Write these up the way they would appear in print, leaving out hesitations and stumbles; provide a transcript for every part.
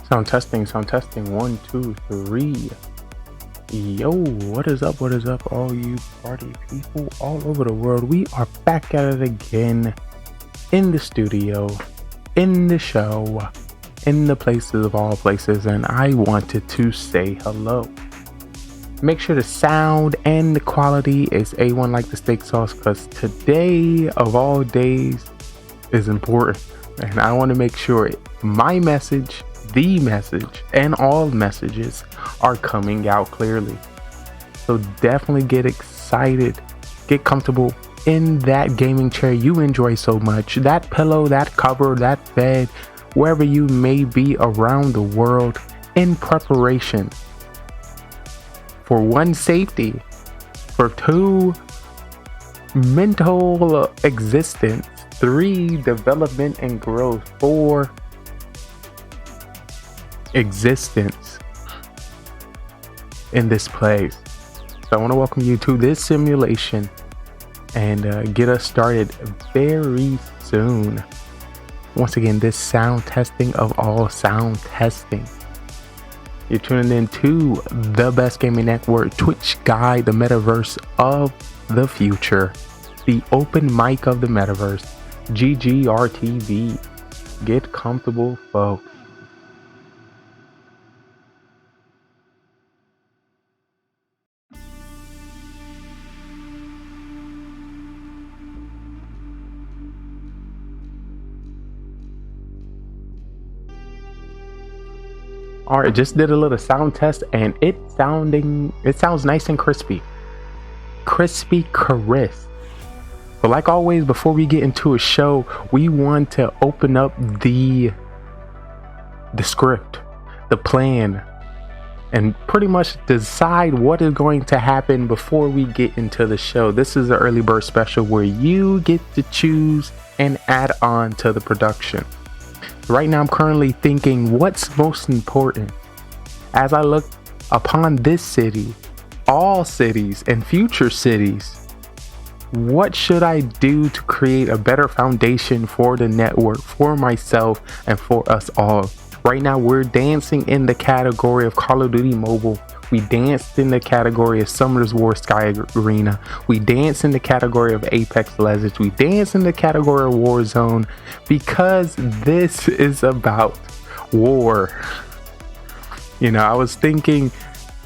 Sound testing, sound testing. 1, 2, 3. Yo, what is up? What is up, all you party people all over the world? We are back at it again in the studio, in the show, in the places of all places, and I wanted to say hello. Make sure the sound and the quality is A1 like the steak sauce, because today of all days is important, and I want to make sure my message, the message, and all messages are coming out clearly. So definitely get excited, get comfortable in that gaming chair you enjoy so much, that pillow, that cover, that bed, wherever you may be around the world, in preparation for 1, safety, for 2, mental existence, 3, development and growth, 4, existence in this place. So I want to welcome you to this simulation and get us started very soon. Once again, this sound testing of all sound testing. You're tuning in to the best gaming network, Twitch Guide, the metaverse of the future, the open mic of the metaverse, GGR TV. Get comfortable, folks. All right, just did a little sound test and it sounds nice and crispy crisp. But like always, before we get into a show, we want to open up the script, the plan, and pretty much decide what is going to happen before we get into the show. This is an early bird special where you get to choose and add on to the production. Right now, I'm currently thinking what's most important as I look upon this city, all cities, and future cities. What should I do to create a better foundation for the network, for myself, and for us all? Right now, we're dancing in the category of Call of Duty Mobile. We danced in the category of Summer's War Sky Arena. We danced in the category of Apex Legends. We danced in the category of Warzone, because this is about war. You know, I was thinking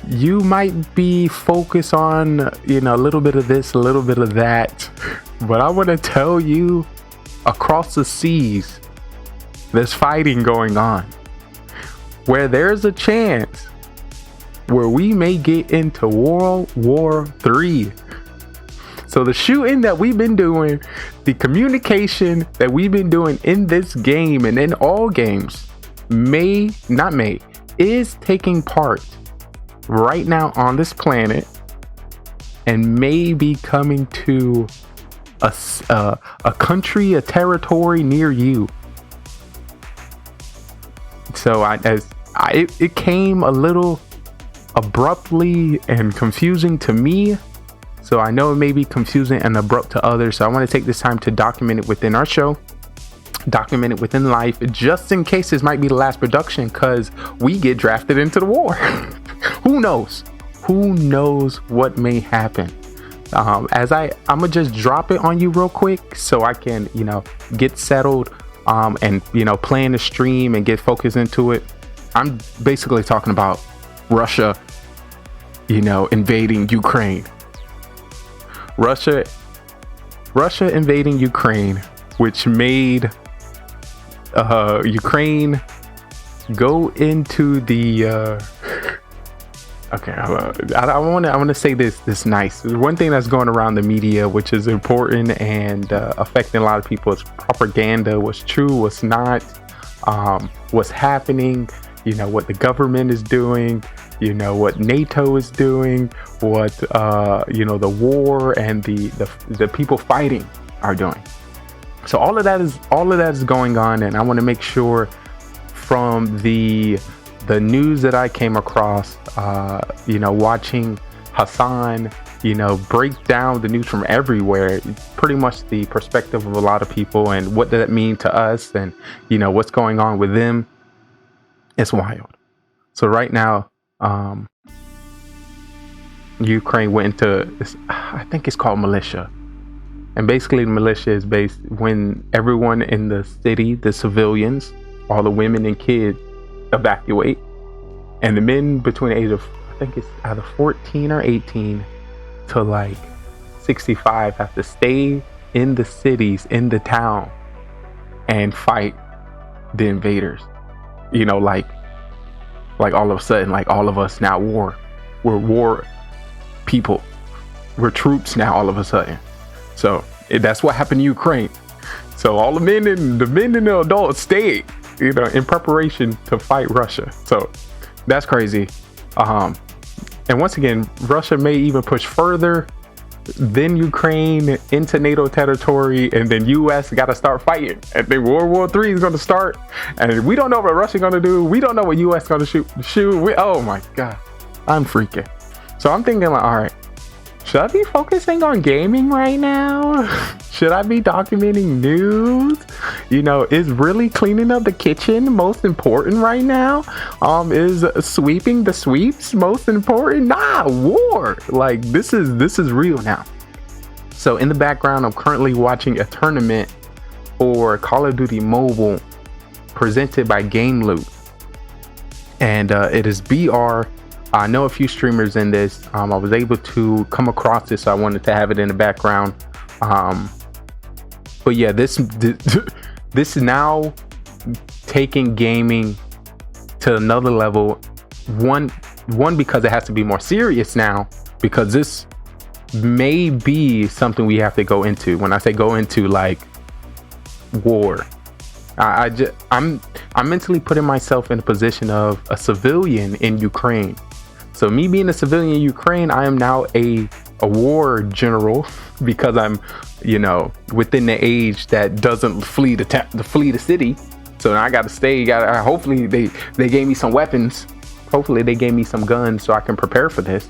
you might be focused on, you know, a little bit of this, a little bit of that. But I want to tell you, across the seas, there's fighting going on. Where there's a chance where we may get into World War III. So the shooting that we've been doing, the communication that we've been doing in this game and in all games, is taking part right now on this planet, and may be coming to a country, a territory near you. So it came a little abruptly and confusing to me, so I know it may be confusing and abrupt to others. So I want to take this time to document it within our show, document it within life, just in case this might be the last production, because we get drafted into the war. Who knows what may happen. I'm gonna just drop it on you real quick so I can, you know, get settled and, you know, plan the stream and get focused into it. I'm basically talking about Russia, you know, invading Ukraine. Russia invading Ukraine, which made Ukraine go into the okay, I want to say this nice. One thing that's going around the media, which is important and affecting a lot of people, is propaganda. What's true, what's not, what's happening, you know, what the government is doing, you know, what NATO is doing, what you know, the war and the people fighting are doing. So all of that is going on, and I want to make sure from the news that I came across, you know, watching Hassan, you know, break down the news from everywhere, pretty much the perspective of a lot of people, and what does that mean to us, and, you know, what's going on with them. It's wild. So right now, Ukraine went into, I think it's called militia. And basically, the militia is based when everyone in the city, the civilians, all the women and kids evacuate. And the men between the age of, I think it's either 14 or 18 to like 65 have to stay in the cities, in the town, and fight the invaders. You know, like all of a sudden, like all of us now we're war people. We're troops now all of a sudden. So that's what happened to Ukraine. So all the men and the adults stayed, you know, in preparation to fight Russia. So that's crazy. And once again, Russia may even push further than Ukraine into NATO territory, and then US got to start fighting. And then World War III is going to start, and we don't know what Russia's going to do. We don't know what US is going to shoot. Oh my God, I'm freaking. So I'm thinking like, all right, should I be focusing on gaming right now? Should I be documenting news? You know, is really cleaning up the kitchen most important right now? Is sweeping the sweeps most important? Nah, war. Like this is real now. So in the background, I'm currently watching a tournament for Call of Duty Mobile presented by Game Loot. And it is BR. I know a few streamers in this. I was able to come across this, so I wanted to have it in the background. But yeah, this is now taking gaming to another level. One because it has to be more serious now, because this may be something we have to go into. When I say go into, like war, I'm mentally putting myself in a position of a civilian in Ukraine. So me being a civilian in Ukraine, I am now a war general, because I'm, you know, within the age that doesn't flee the city. So I got to stay. Hopefully they gave me some weapons. Hopefully they gave me some guns so I can prepare for this.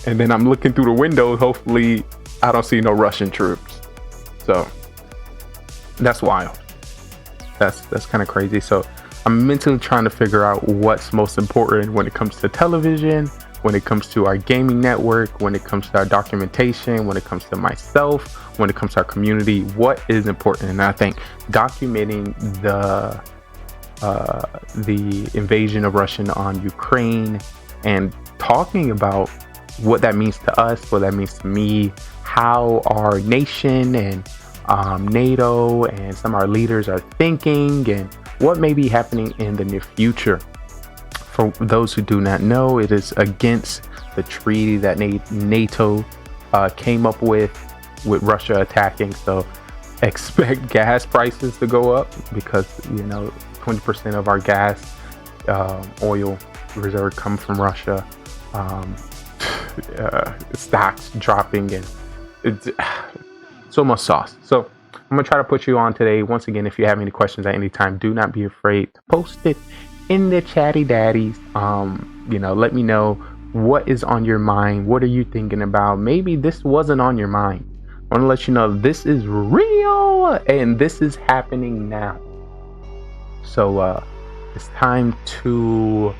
And then I'm looking through the window. Hopefully I don't see no Russian troops. So that's wild. That's kind of crazy. So I'm mentally trying to figure out what's most important when it comes to television, when it comes to our gaming network, when it comes to our documentation, when it comes to myself, when it comes to our community. What is important? And I think documenting the invasion of Russia on Ukraine and talking about what that means to us, what that means to me, how our nation and NATO and some of our leaders are thinking, and what may be happening in the near future. For those who do not know, it is against the treaty that NATO came up with Russia attacking. So expect gas prices to go up, because, you know, 20% of our gas, oil reserve come from Russia. Stocks dropping, and it's so much sauce. So I'm gonna try to put you on today. Once again, if you have any questions at any time, do not be afraid to post it in the chatty daddies. You know, let me know what is on your mind. What are you thinking about? Maybe this wasn't on your mind. I want to let you know this is real and this is happening now. So it's time to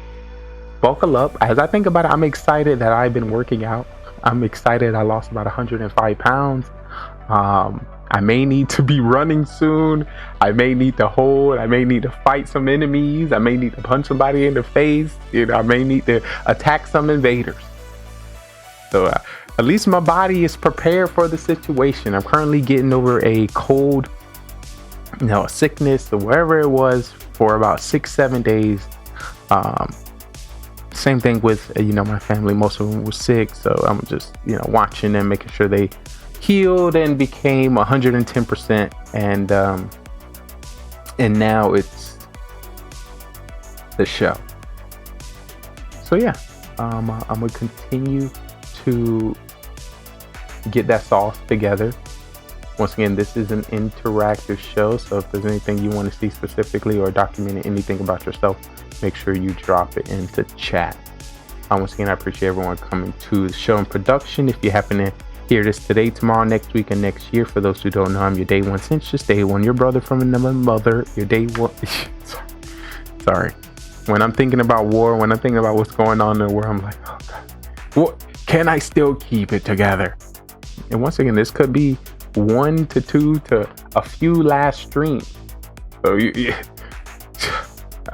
buckle up. As I think about it, I'm excited that I've been working out. I'm excited I lost about 105 pounds. I may need to be running soon. I may need to hold. I may need to fight some enemies. I may need to punch somebody in the face. You know, I may need to attack some invaders. So at least my body is prepared for the situation. I'm currently getting over a cold, you know, a sickness or wherever it was for about 6-7 days. Same thing with, you know, my family. Most of them were sick. So I'm just, you know, watching them, making sure they healed and became 110%, and now it's the show. So yeah, I'm gonna continue to get that sauce together. Once again, this is an interactive show, so if there's anything you want to see specifically or documenting anything about yourself, make sure you drop it into chat. Once again, I appreciate everyone coming to the show and production. If you happen to Hear this today, tomorrow, next week, and next year. For those who don't know, I'm your day one since just day one. Your brother from another mother. Your day one. Sorry. When I'm thinking about war, when I'm thinking about what's going on in the world, I'm like, oh God, what can I still keep it together? And once again, this could be 1 to 2 to a few last streams. So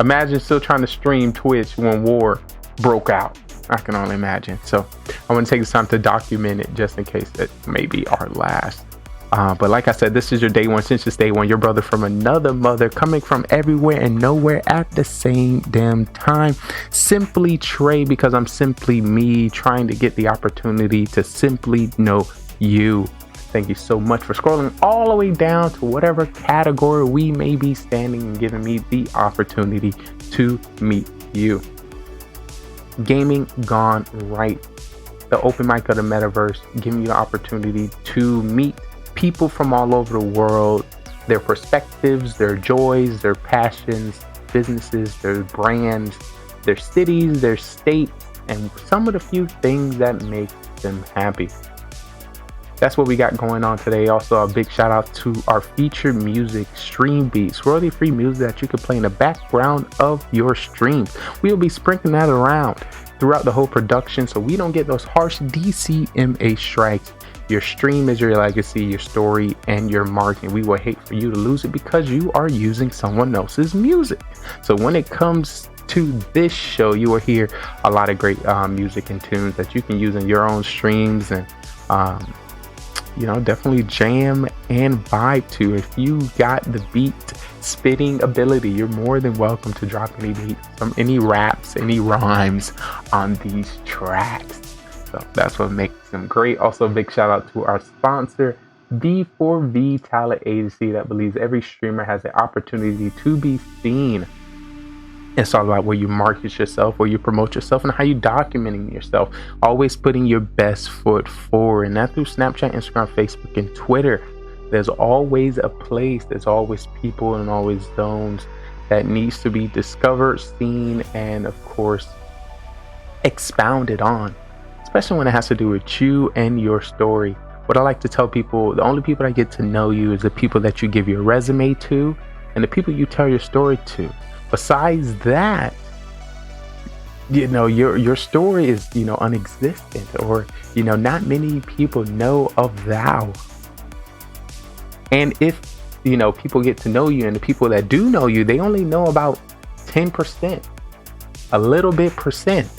imagine still trying to stream Twitch when war broke out. I can only imagine. So I want to take this time to document it just in case it may be our last. But like I said, this is your day one since just day one. Your brother from another mother, coming from everywhere and nowhere at the same damn time. Simply Trey, because I'm simply me, trying to get the opportunity to simply know you. Thank you so much for scrolling all the way down to whatever category we may be standing and giving me the opportunity to meet you. Gaming Gone Right, the open mic of the metaverse, giving you the opportunity to meet people from all over the world, their perspectives, their joys, their passions, businesses, their brands, their cities, their states, and some of the few things that make them happy. That's what we got going on today. Also, a big shout out to our featured music, Stream Beats, royalty free music that you can play in the background of your streams. We'll be sprinkling that around throughout the whole production so we don't get those harsh DCMA strikes. Your stream is your legacy, your story, and your marketing. We will hate for you to lose it because you are using someone else's music. So when it comes to this show, you will hear a lot of great music and tunes that you can use in your own streams and definitely jam and vibe to. If you got the beat spitting ability, you're more than welcome to drop any beats, any raps, any rhymes on these tracks. So that's what makes them great. Also, a big shout out to our sponsor, B4V Talent Agency, that believes every streamer has the opportunity to be seen. It's all about where you market yourself, where you promote yourself, and how you documenting yourself. Always putting your best foot forward, and that through Snapchat, Instagram, Facebook, and Twitter. There's always a place, there's always people, and always zones that needs to be discovered, seen, and of course, expounded on. Especially when it has to do with you and your story. What I like to tell people, the only people that get to know you is the people that you give your resume to, and the people you tell your story to. Besides that, your story is, unexistent, or, not many people know of thou. And if, people get to know you, and the people that do know you, they only know about 10%, a little bit percent.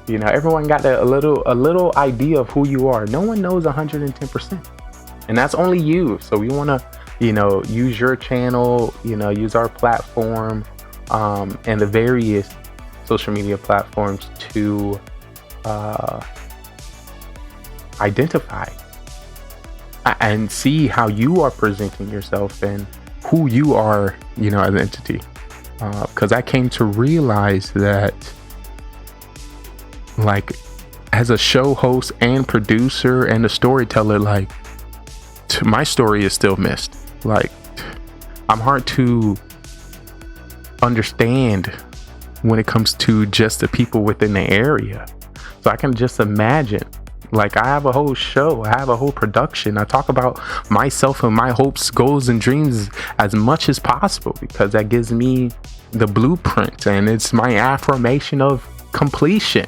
Everyone got a little idea of who you are. No one knows 110%. And that's only you. So we want to, use your channel, use our platform, and the various social media platforms to identify and see how you are presenting yourself and who you are, as an entity. Because I came to realize that, like, as a show host and producer and a storyteller, like, my story is still missed. Like, I'm hard to understand when it comes to just the people within the area. So I can just imagine, like, I have a whole show, I have a whole production. I talk about myself and my hopes, goals, and dreams as much as possible because that gives me the blueprint and it's my affirmation of completion.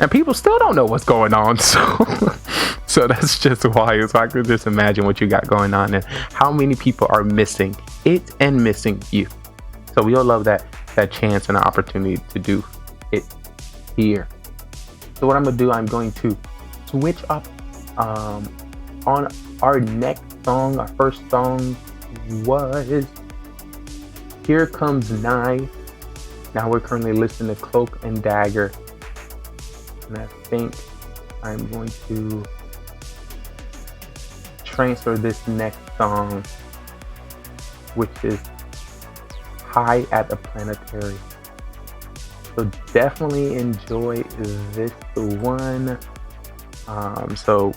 And people still don't know what's going on, so that's just why. So I could just imagine what you got going on and how many people are missing it and missing you. So we all love that chance and the opportunity to do it here. So what I'm gonna do, I'm going to switch up on our next song. Our first song was Here Comes Nye. Now we're currently listening to Cloak and Dagger. And I think I'm going to transfer this next song, which is High at the Planetary. So definitely enjoy this one. So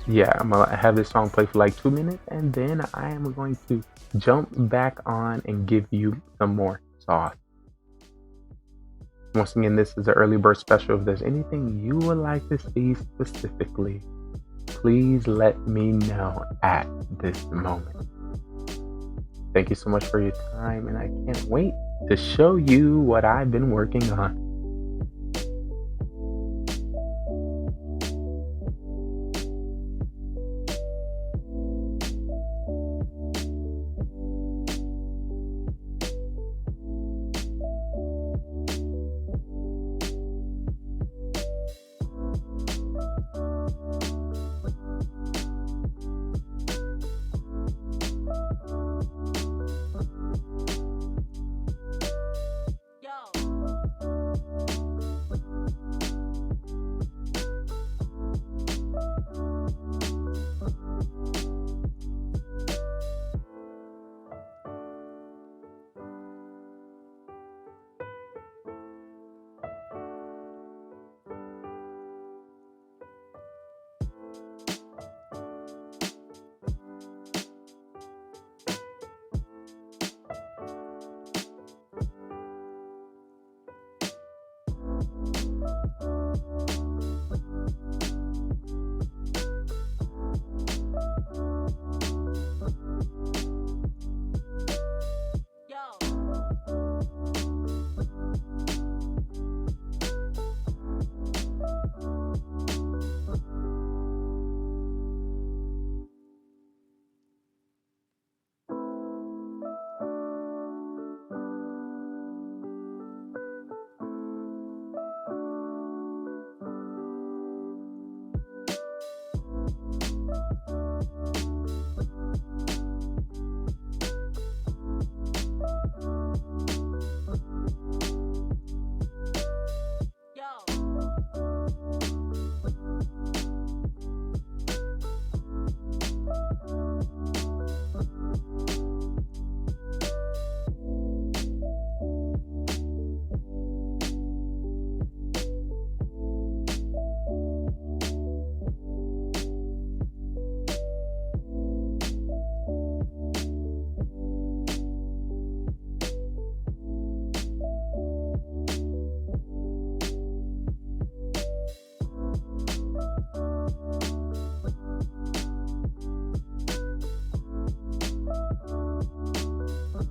yeah, I'm gonna have this song play for like 2 minutes, and then I am going to jump back on and give you some more sauce. Once again, this is an early bird special. If there's anything you would like to see specifically, please let me know at this moment. Thank you so much for your time, and I can't wait to show you what I've been working on.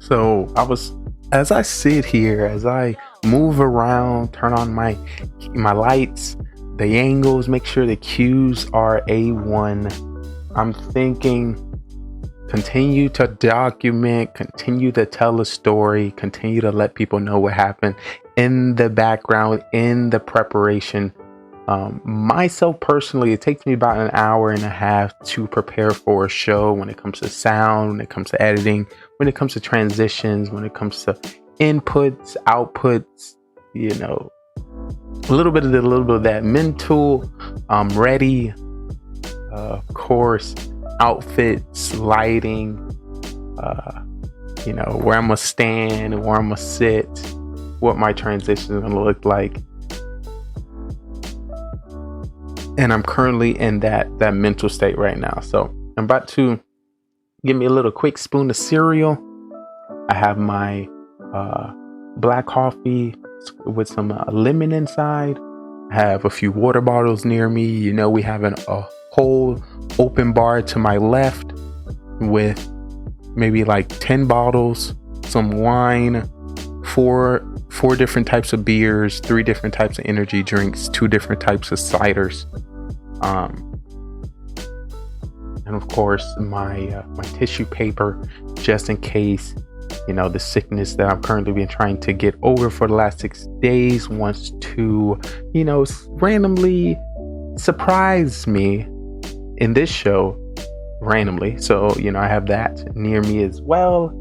So as I sit here, as I move around, turn on my lights, the angles, make sure the cues are A1. I'm thinking, continue to document, continue to tell a story, continue to let people know what happened in the background, in the preparation. Myself personally, it takes me about an hour and a half to prepare for a show when it comes to sound, when it comes to editing, when it comes to transitions, when it comes to inputs, outputs, a little bit of that mental, ready, of course, outfits, lighting, where I'm gonna stand, where I'm gonna sit, what my transition is gonna look like. And I'm currently in that mental state right now. So I'm about to give me a little quick spoon of cereal. I have my black coffee with some lemon inside. I have a few water bottles near me. We have a whole open bar to my left with maybe like 10 bottles, some wine, four different types of beers, 3 different types of energy drinks, 2 different types of ciders. And of course my tissue paper, just in case the sickness that I'm currently been trying to get over for the last 6 days wants to randomly surprise me in this show randomly. So I have that near me as well.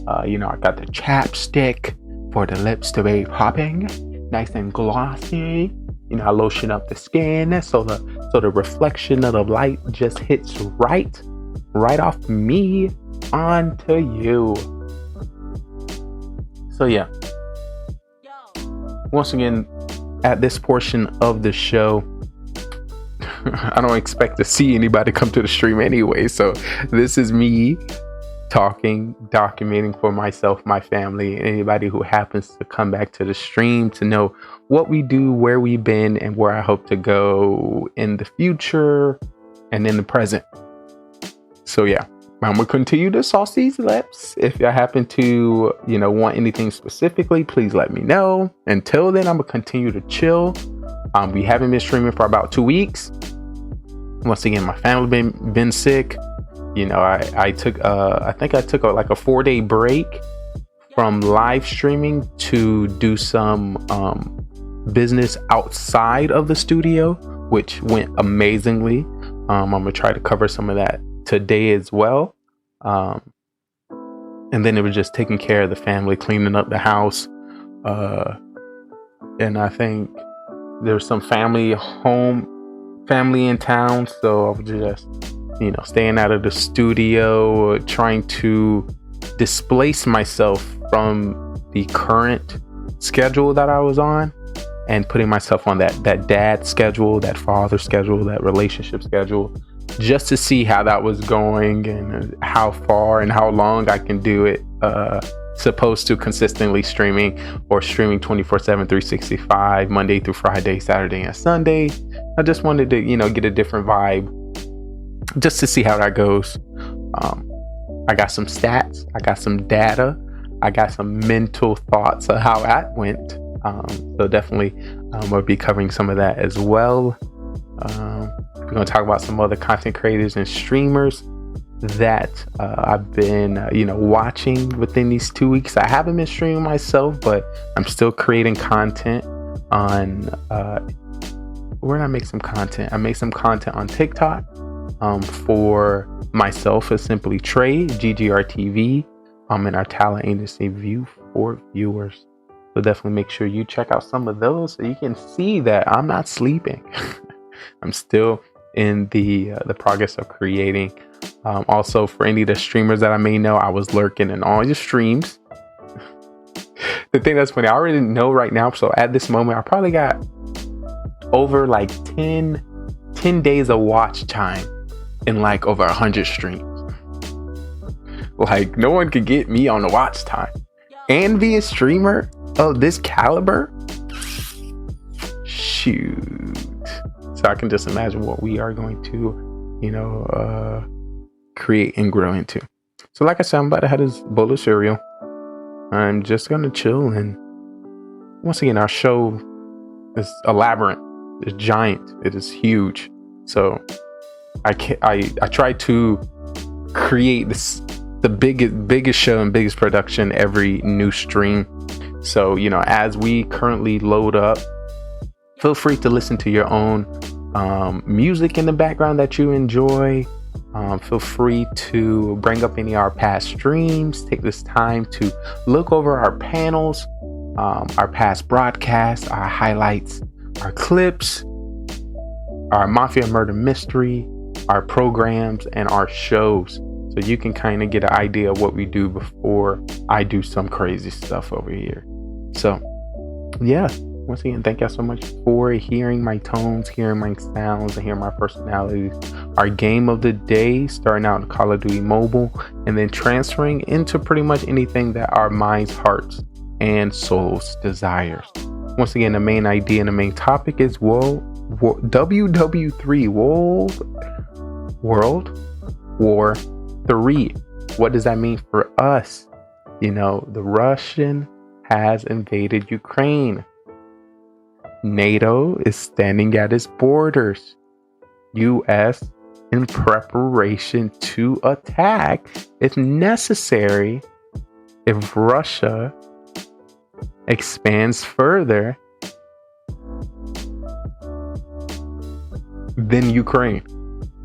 I got the chapstick for the lips to be popping nice and glossy. I lotion up the skin so the reflection of the light just hits right off me onto you. So yeah, once again, at this portion of the show, I don't expect to see anybody come to the stream anyway, so this is me talking, documenting for myself, my family, and anybody who happens to come back to the stream to know what we do, where we've been, and where I hope to go in the future. and in the present. So yeah, I'm gonna continue to sauce these lips. If you happen to, want anything specifically, please let me know. Until then, I'm gonna continue to chill. We haven't been streaming for about 2 weeks. Once again, my family been sick. I took I think I took like a 4-day break from live streaming to do some business outside of the studio, which went amazingly. I'm gonna try to cover some of that today as well. And then it was just taking care of the family, cleaning up the house. And I think there's some family in town. So I was just, staying out of the studio, trying to displace myself from the current schedule that I was on and putting myself on that dad schedule, that father schedule, that relationship schedule, just to see how that was going and how far and how long I can do it, supposed to consistently streaming 24/7, 365, Monday through Friday, Saturday and Sunday. I just wanted to, get a different vibe just to see how that goes. I got some stats, I got some data, I got some mental thoughts of how that went. So definitely we'll be covering some of that as well. We're going to talk about some other content creators and streamers that I've been watching within these 2 weeks. I haven't been streaming myself, but I'm still creating content on where did I make some content? I made some content on TikTok for myself as Simply Trey, GGR TV, and our talent agency View for Viewers. So definitely make sure you check out some of those so you can see that I'm not sleeping. I'm still in the progress of creating. Also, for any of the streamers that I may know, I was lurking in all your streams. The thing that's funny, I already know right now. So at this moment, I probably got over like 10 days of watch time in like over 100 streams. Like, no one could get me on the watch time and be a streamer of this caliber. Shoot. So I can just imagine what we are going to, create and grow into. So like I said, I'm about to have this bowl of cereal. I'm just going to chill. And once again, our show is a labyrinth. It's giant. It is huge. So I try to create the biggest show and biggest production every new stream. So, as we currently load up, feel free to listen to your own music in the background that you enjoy. Feel free to bring up any of our past streams. Take this time to look over our panels, our past broadcasts, our highlights, our clips, our Mafia Murder Mystery, our programs, and our shows. So you can kind of get an idea of what we do before I do some crazy stuff over here. So, yeah. Once again, thank y'all so much for hearing my tones, hearing my sounds, and hearing my personalities. Our game of the day, starting out in Call of Duty Mobile, and then transferring into pretty much anything that our minds, hearts, and souls desires. Once again, the main idea and the main topic is WW3, World War 3. What does that mean for us? The Russian has invaded Ukraine. NATO is standing at its borders. US in preparation to attack if necessary if Russia expands further than Ukraine,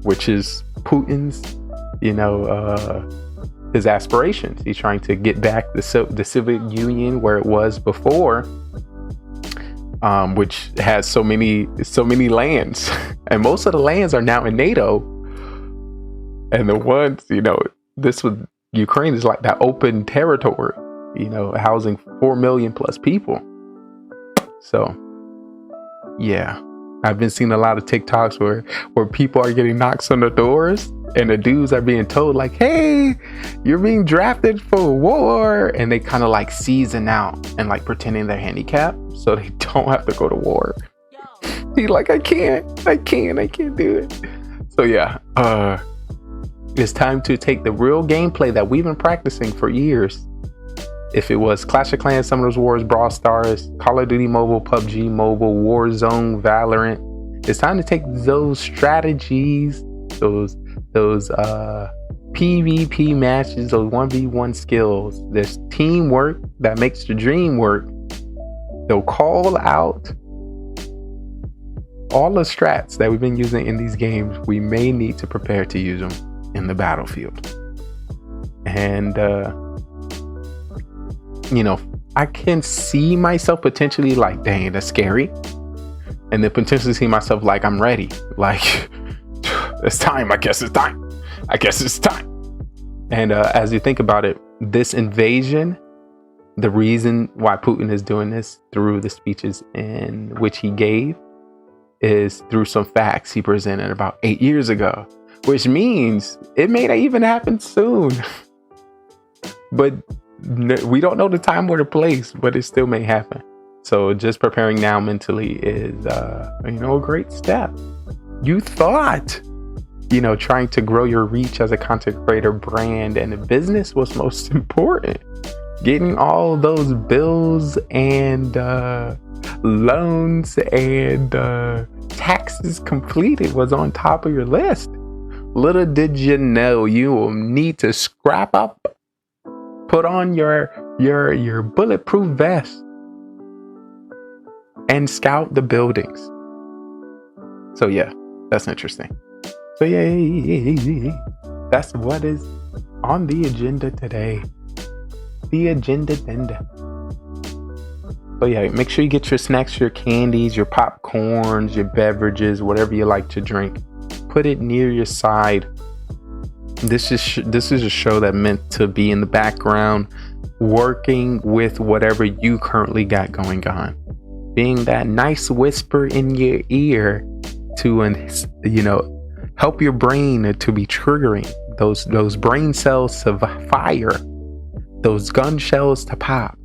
which is Putin's, his aspirations. He's trying to get back the Soviet Union where it was before, which has so many lands, and most of the lands are now in NATO. And the ones, this was Ukraine is like that open territory, housing 4 million plus people. So, yeah, I've been seeing a lot of TikToks where people are getting knocks on the doors, and the dudes are being told like, "Hey, you're being drafted for war," and they kind of like season out and like pretending they're handicapped so they don't have to go to war. He's like, I can't do it. So yeah, it's time to take the real gameplay that we've been practicing for years. If it was Clash of Clans, Summoners Wars, Brawl Stars, Call of Duty Mobile, PUBG Mobile, Warzone, Valorant, it's time to take those strategies, those PvP matches, those 1v1 skills, this teamwork that makes the dream work. They'll call out all the strats that we've been using in these games. We may need to prepare to use them in the battlefield. And I can see myself potentially like, dang, that's scary. And then potentially see myself like, I'm ready. Like, it's time. I guess it's time. And as you think about it, this invasion, the reason why Putin is doing this through the speeches in which he gave is through some facts he presented about 8 years ago, which means it may even happen soon. But we don't know the time or the place, but it still may happen. So just preparing now mentally is, a great step. You thought, trying to grow your reach as a content creator, brand, and a business was most important. Getting all those bills and loans and taxes completed was on top of your list. Little did you know, you will need to scrap up, put on your bulletproof vest, and scout the buildings. So yeah, that's interesting. So yeah, that's what is on the agenda today. The agenda. So yeah, make sure you get your snacks, your candies, your popcorns, your beverages, whatever you like to drink. Put it near your side. This is a show that meant to be in the background, working with whatever you currently got going on. Being that nice whisper in your ear to, help your brain to be triggering those brain cells to fire, those gun shells to pop.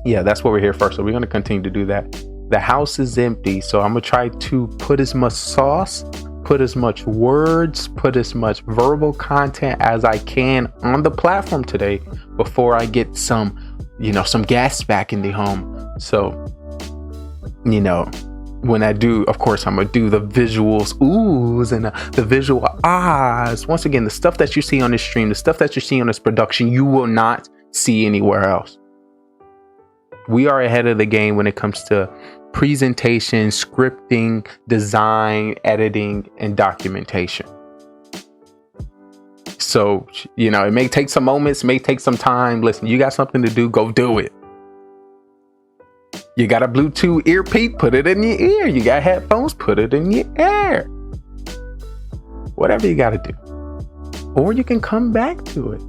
Yeah, that's what we're here for. So we're going to continue to do that. The house is empty, so I'm going to try to put as much sauce, put as much words, put as much verbal content as I can on the platform today before I get some gas back in the home. So, when I do, of course, I'm going to do the visuals, oohs, and the visual ahs. Once again, the stuff that you see on this stream, the stuff that you see on this production, you will not see anywhere else. We are ahead of the game when it comes to presentation, scripting, design, editing, and documentation. So, it may take some moments, may take some time. Listen, you got something to do, go do it. You got a Bluetooth earpiece, put it in your ear. You got headphones, put it in your ear. Whatever you got to do. Or you can come back to it.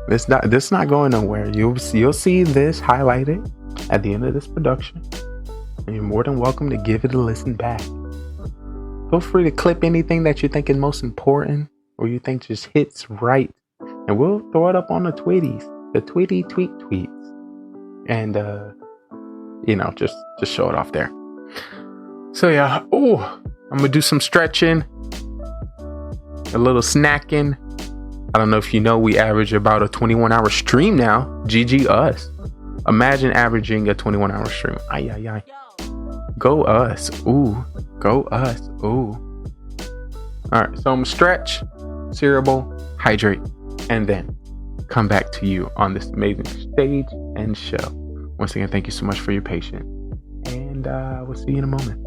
This not going nowhere. You'll see this highlighted at the end of this production. And you're more than welcome to give it a listen back. Feel free to clip anything that you think is most important or you think just hits right. And we'll throw it up on the tweeties. The tweets. And just show it off there. So yeah, I'm gonna do some stretching, a little snacking. I don't know if you know, we average about a 21-hour stream now. GG us. Imagine averaging a 21-hour stream. Ay. Go us. Ooh. Go us. Ooh. All right, so I'm gonna stretch, cereal bowl, hydrate, and then come back to you on this amazing stage and show. Once again, thank you so much for your patience, and we'll see you in a moment.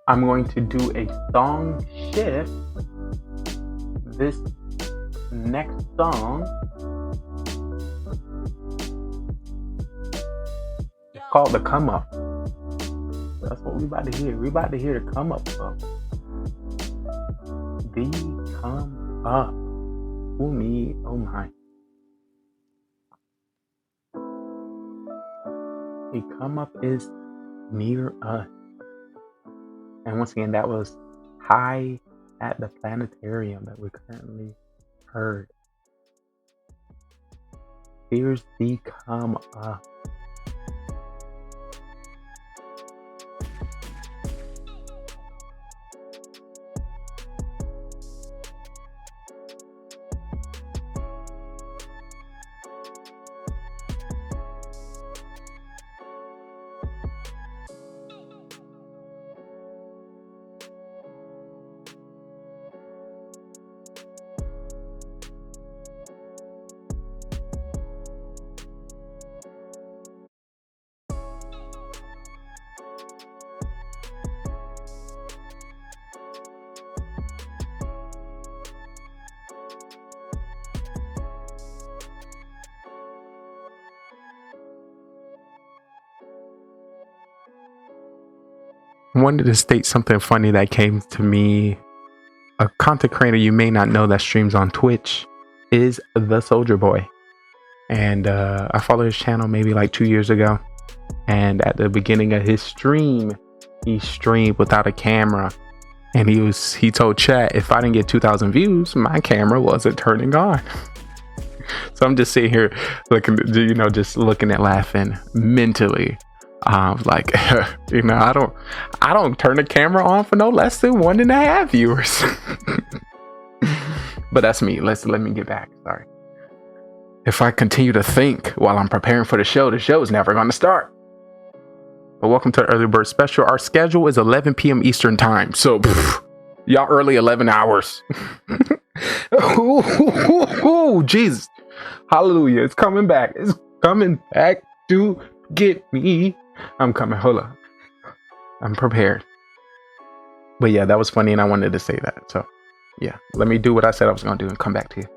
I'm going to do a song shift. This next song is called The Come Up. That's what we about to hear. We about to hear The Come Up, folks. The Come Up. Oh me, oh my. The Come Up is near us. And once again, that was High at the Planetarium that we currently heard. Here's The Come Up. I wanted to state something funny that came to me. A content creator you may not know that streams on Twitch is the Soldier Boy. And I followed his channel maybe like 2 years ago. And at the beginning of his stream, he streamed without a camera. And he told chat, if I didn't get 2,000 views, my camera wasn't turning on. So I'm just sitting here looking, just looking at laughing mentally. Like, I don't turn the camera on for no less than 1.5 viewers. But that's me. Let me get back. Sorry. If I continue to think while I'm preparing for the show is never going to start. But welcome to the Early Bird Special. Our schedule is 11 p.m. Eastern Time. So, y'all early 11 hours. Oh, Jesus. Hallelujah. It's coming back. It's coming back to get me. I'm coming. Hold on. I'm prepared. But yeah, that was funny and I wanted to say that. So yeah, let me do what I said I was going to do and come back to you.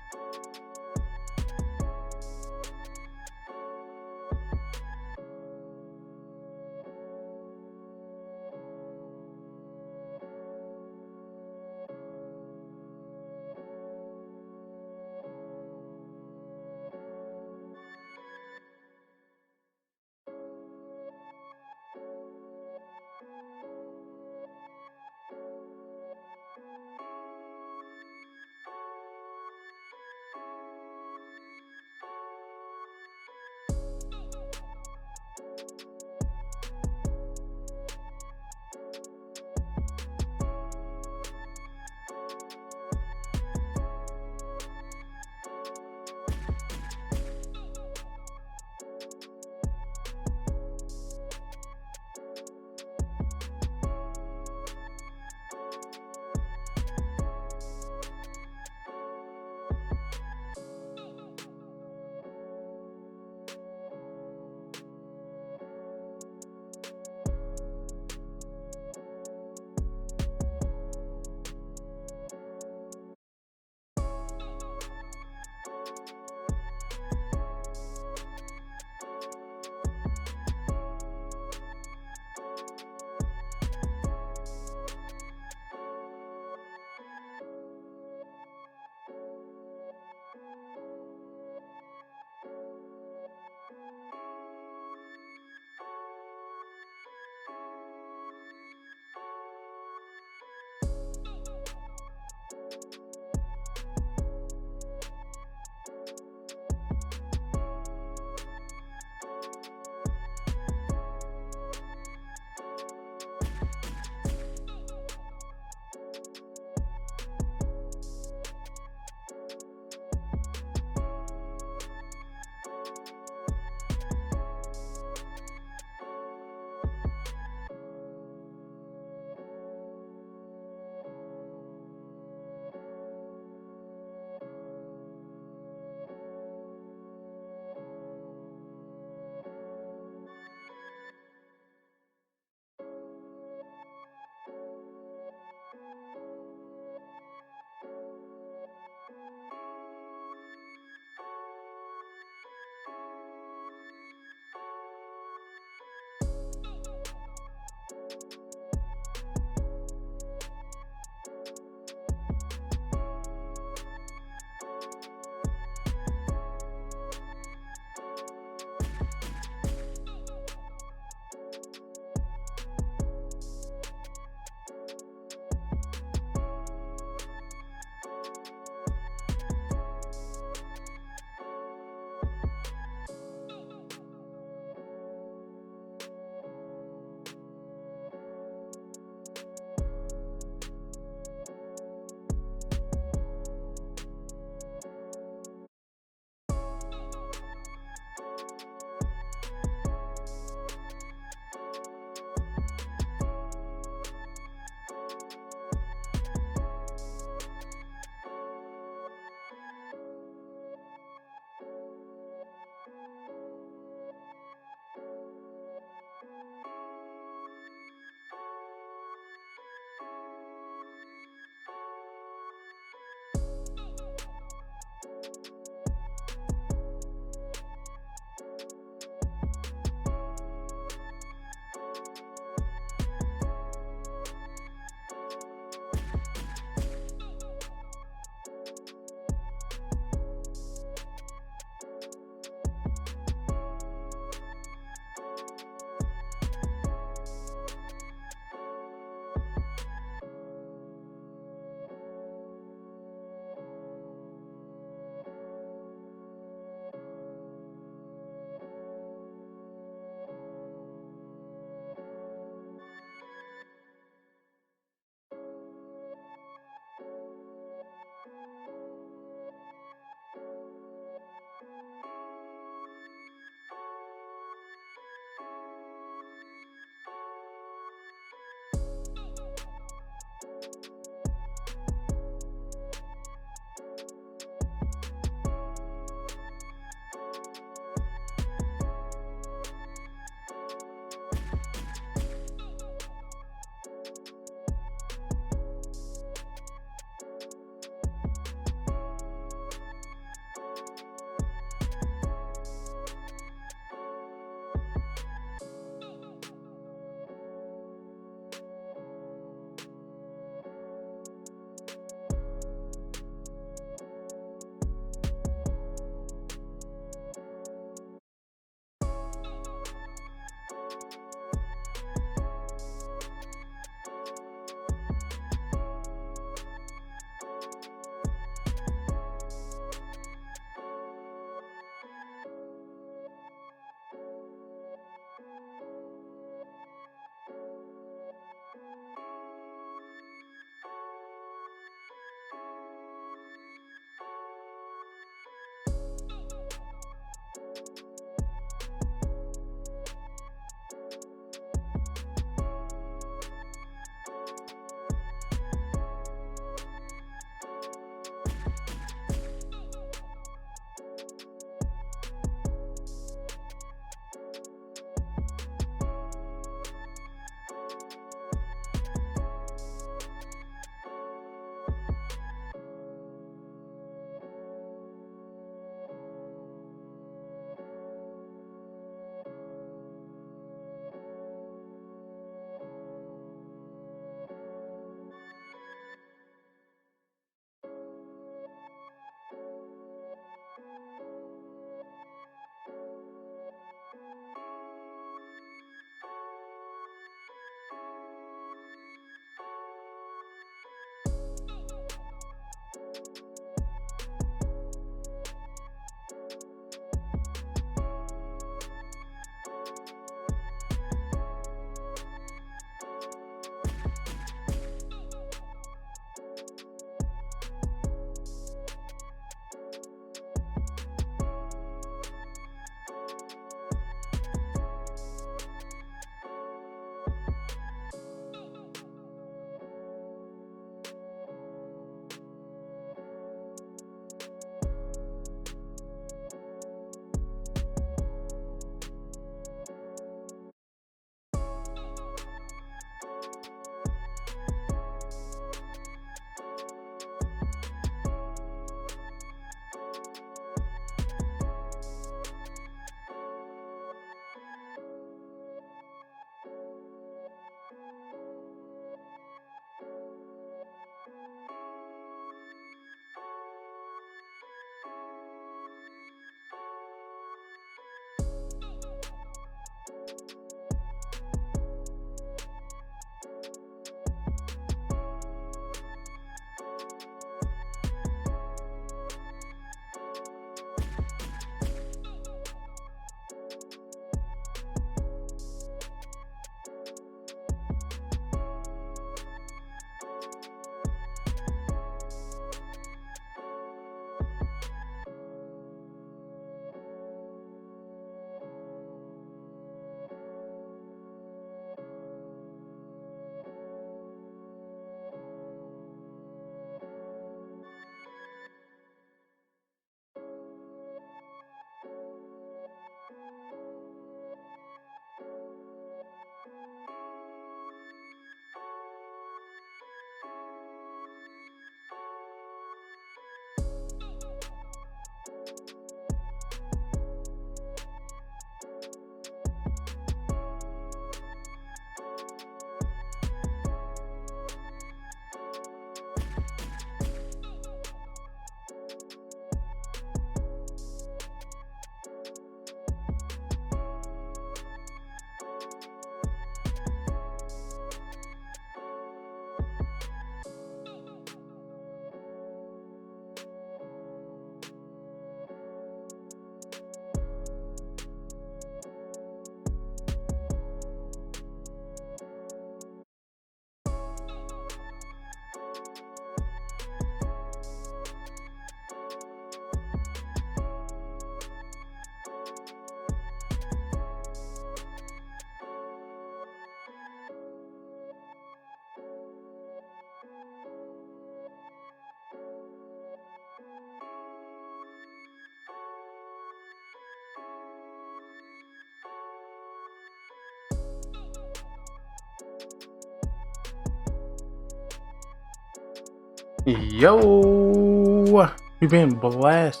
Yo, we being blessed.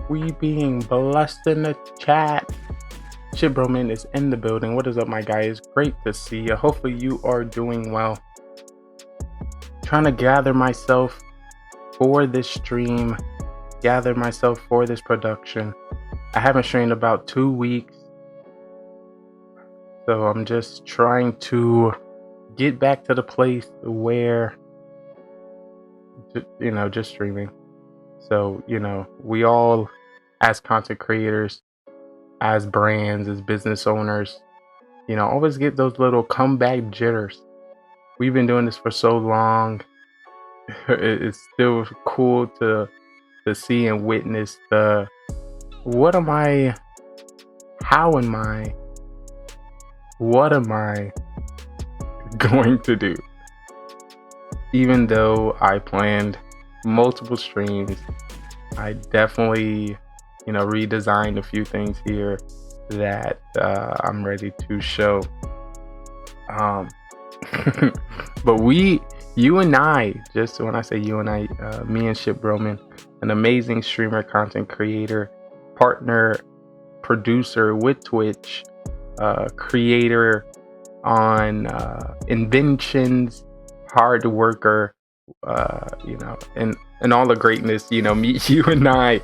We being blessed in the chat. Shit, bro, man is in the building. What is up, my guys? Great to see you. Hopefully, you are doing well. Trying to gather myself for this stream, gather myself for this production. I haven't streamed about 2 weeks, so I'm just trying to get back to the place where, just streaming. So, we all, as content creators, as brands, as business owners, always get those little comeback jitters. We've been doing this for so long. It's still cool to see and witness the what am I going to do. Even though I planned multiple streams, I definitely redesigned a few things here that I'm ready to show. But you and I, just when I say you and I, me and Ship Broman, an amazing streamer, content creator, partner, producer with Twitch, creator on inventions, hard worker, and all the greatness, me, you and I,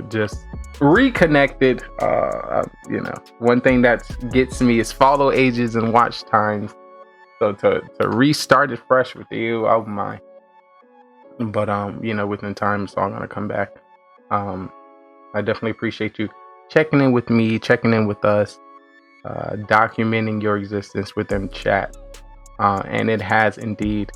just reconnected. One thing that gets me is follow ages and watch times. So to restart it fresh with you, oh my. But within time, it's all gonna come back. I definitely appreciate you checking in with me, checking in with us, documenting your existence within chat. And it has indeed,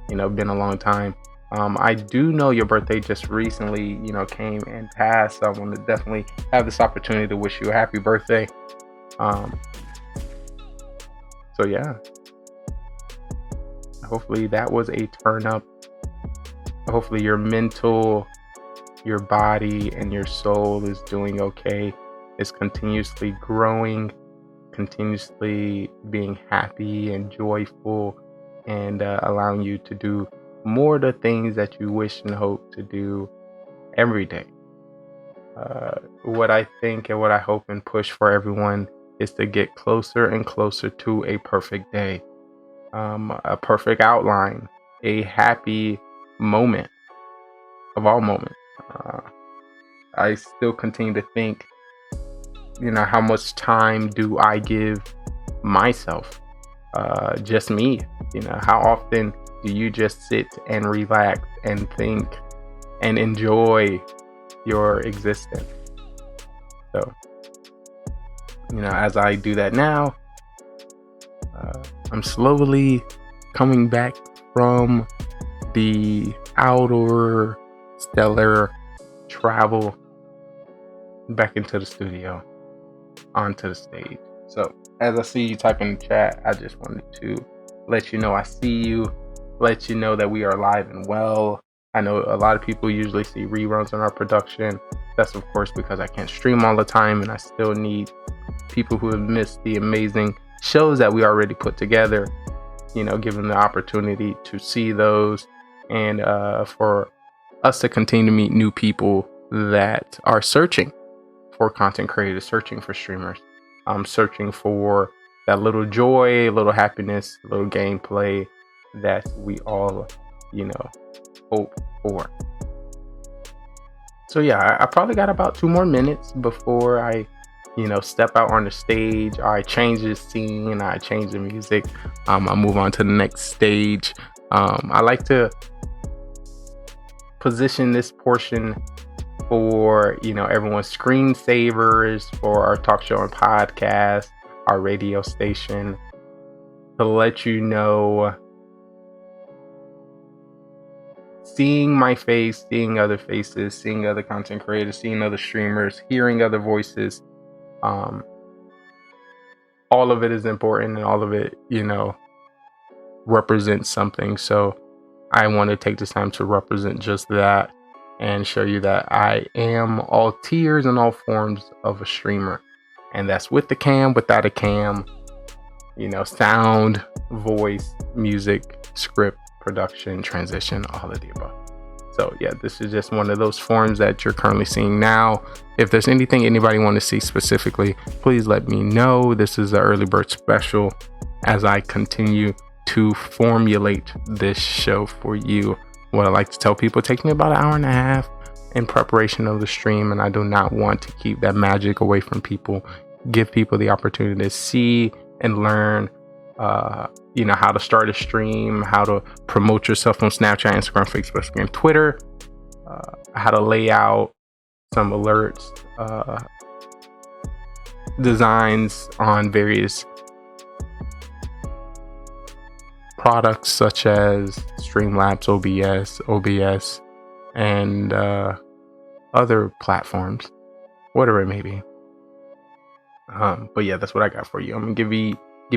been a long time. I do know your birthday just recently, came and passed. So I want to definitely have this opportunity to wish you a happy birthday. So yeah, hopefully that was a turn up. Hopefully your mental, your body, and your soul is doing okay. It's continuously growing, continuously being happy and joyful, and allowing you to do more of the things that you wish and hope to do every day. What I think and what I hope and push for everyone is to get closer and closer to a perfect day, a perfect outline, a happy moment of all moments. I still continue to think, how much time do I give myself? Just me. How often do you just sit and relax and think and enjoy your existence? So, as I do that now, I'm slowly coming back from the outdoor stellar travel back into the studio, onto the stage. So as I see you type in the chat, I just wanted to let you know I see you, let you know that we are alive and well. I know a lot of people usually see reruns on our production. That's of course because I can't stream all the time, and I still need people who have missed the amazing shows that we already put together, give them the opportunity to see those, and for us to continue to meet new people that are searching for content creators, searching for streamers, searching for that little joy, little happiness, little gameplay that we all, hope for. So yeah, I probably got about 2 more minutes before I, step out on the stage. I change the scene, I change the music, I move on to the next stage. I like to position this portion for everyone's screensavers, for our talk show and podcast, our radio station, to let you know, seeing my face, seeing other faces, seeing other content creators, seeing other streamers, hearing other voices, all of it is important, and all of it represents something. So I want to take this time to represent just that and show you that I am all tiers and all forms of a streamer. And that's with the cam, without a cam, sound, voice, music, script, production, transition, all of the above. So yeah, this is just one of those forms that you're currently seeing now. If there's anything anybody want to see specifically, please let me know. This is the early bird special as I continue to formulate this show for you. What I like to tell people, it takes me about an hour and a half in preparation of the stream, and I do not want to keep that magic away from people. Give people the opportunity to see and learn how to start a stream, how to promote yourself on Snapchat, Instagram, Facebook, and Twitter, how to lay out some alerts, designs on various products such as Streamlabs, OBS, and other platforms, whatever it may be. But yeah, that's what I got for you. I'm gonna give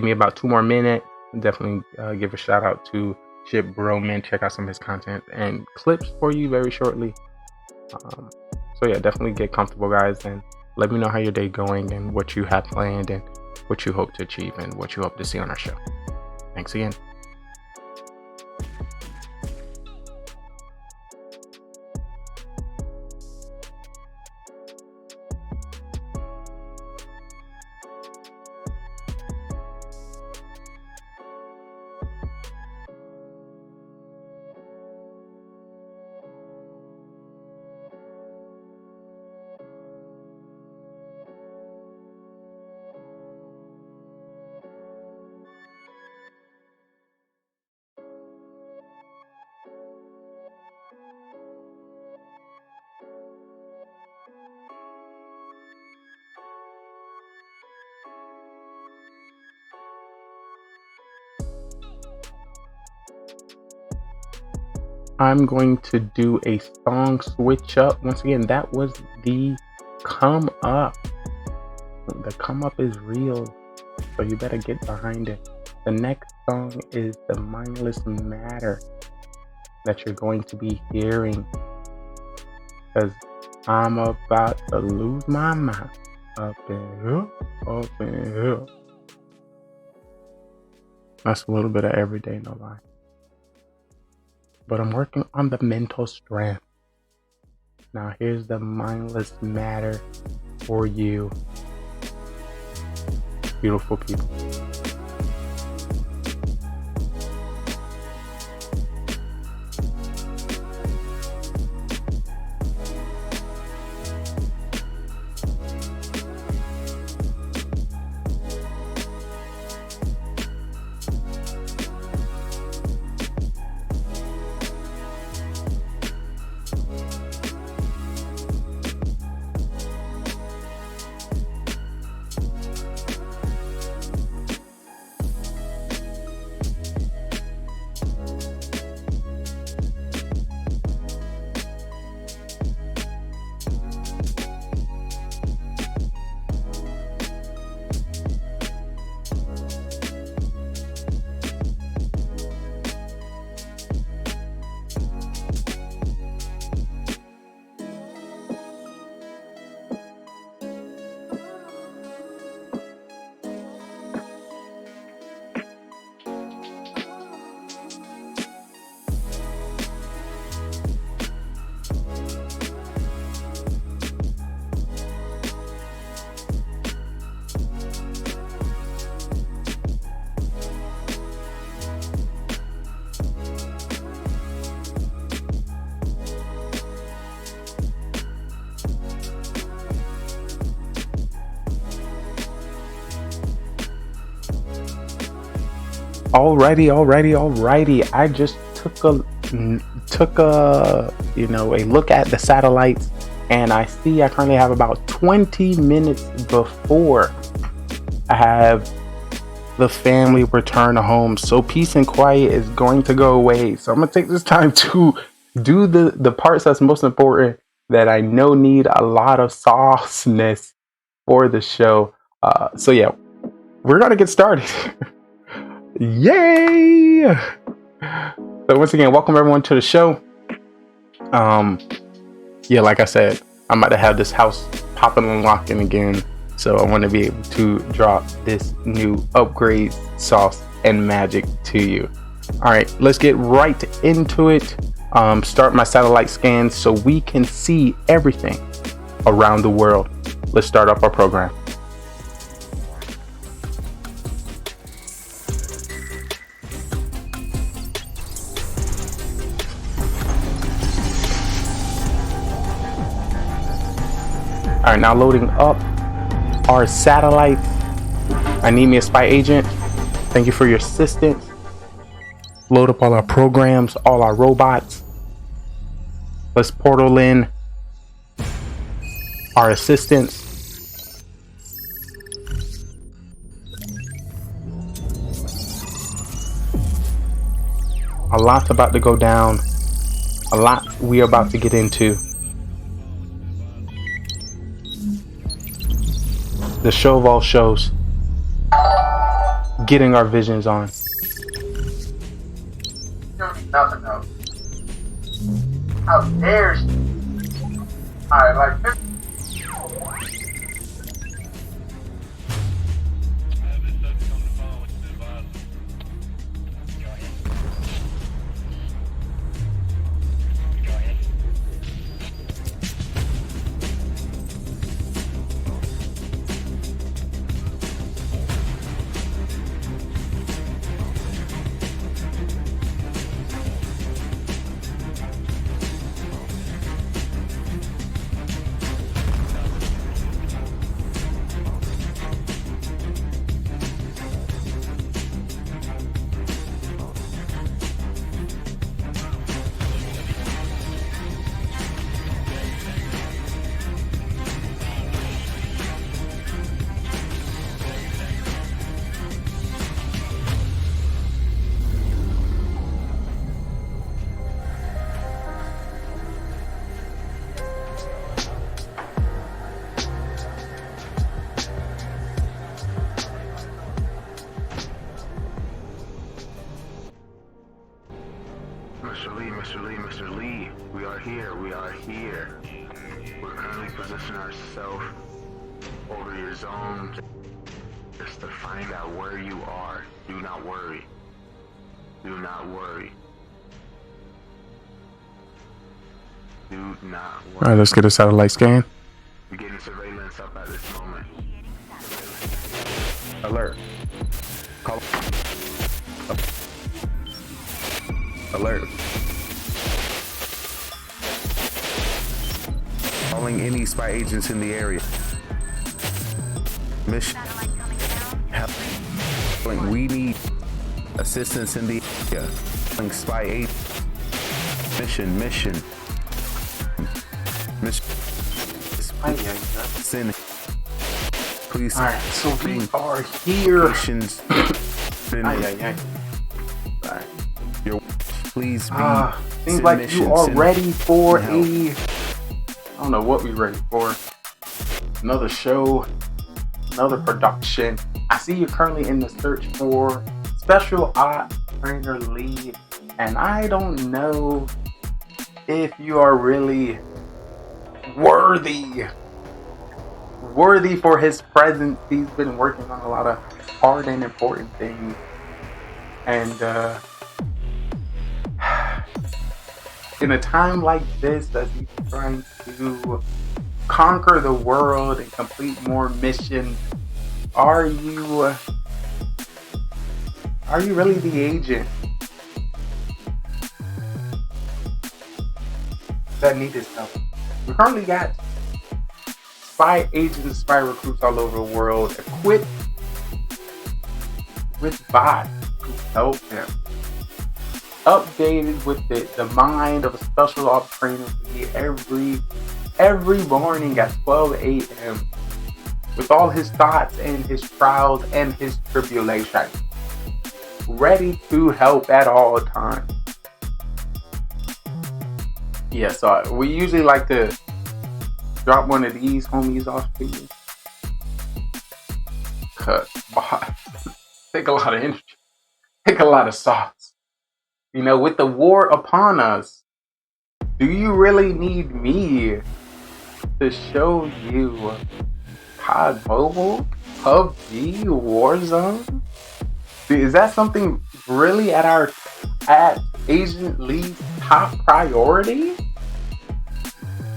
me about 2 more minutes. Definitely give a shout out to Chip Broman. Check out some of his content and clips for you very shortly. So yeah, definitely get comfortable, guys, and let me know how your day going and what you have planned and what you hope to achieve and what you hope to see on our show. Thanks again. I'm going to do a song switch up. Once again, that was the come up. The come up is real, so you better get behind it. The next song is the Mindless Matter that you're going to be hearing, because I'm about to lose my mind up in here, up in here. That's a little bit of everyday, no lie. But I'm working on the mental strength. Now here's the Mindless Matter for you, beautiful people. Alrighty. I just took a look at the satellites, and I see I currently have about 20 minutes before I have the family return home. So peace and quiet is going to go away. So I'm gonna take this time to do the parts that's most important, that I know need a lot of sauceness for the show. So yeah, we're gonna get started. Yay! So once again, welcome everyone to the show. Like I said, I'm about to have this house popping and locking again. So I want to be able to drop this new upgrade sauce and magic to you. All right, let's get right into it. Start my satellite scans so we can see everything around the world. Let's start off our program. All right, now loading up our satellite. I need me a spy agent. Thank you for your assistance. Load up all our programs, all our robots. Let's portal in our assistants. A lot's about to go down. A lot we are about to get into. The show of all shows. Getting our visions on. Nothing else. How dare she? Alright, like this. Mr. Lee, we are here. We're currently positioning ourselves over your zone just to find out where you are. Do not worry. Do not worry. All right, let's get a satellite scan. We're getting surveillance up at this moment. Alert. Call. Alert. Calling any spy agents in the area. Mission. Help. We need assistance in the area. Calling spy agent. Mission. Send. Please. All right, so we are here. Missions. Sorry. Please be. Seems like you are ready for I don't know what we're ready for. Another show, another production. I see you're currently in the search for Special Ops Trainer Lead, and I don't know if you are really worthy for his presence. He's been working on a lot of hard and important things, and in a time like this, as he's trying to conquer the world and complete more missions, are you really the agent that need his help? We currently got spy agents, spy recruits all over the world equipped with bots who help him. Updated with the mind of a special ops trainer every morning at 12 a.m. with all his thoughts and his trials and his tribulations, ready to help at all times. Yeah, so we usually like to drop one of these homies off to you. Cause take a lot of energy, take a lot of sauce. You know, with the war upon us, do you really need me to show you COD Mobile, PUBG, Warzone? Is that something really at our at Agent Lee's top priority?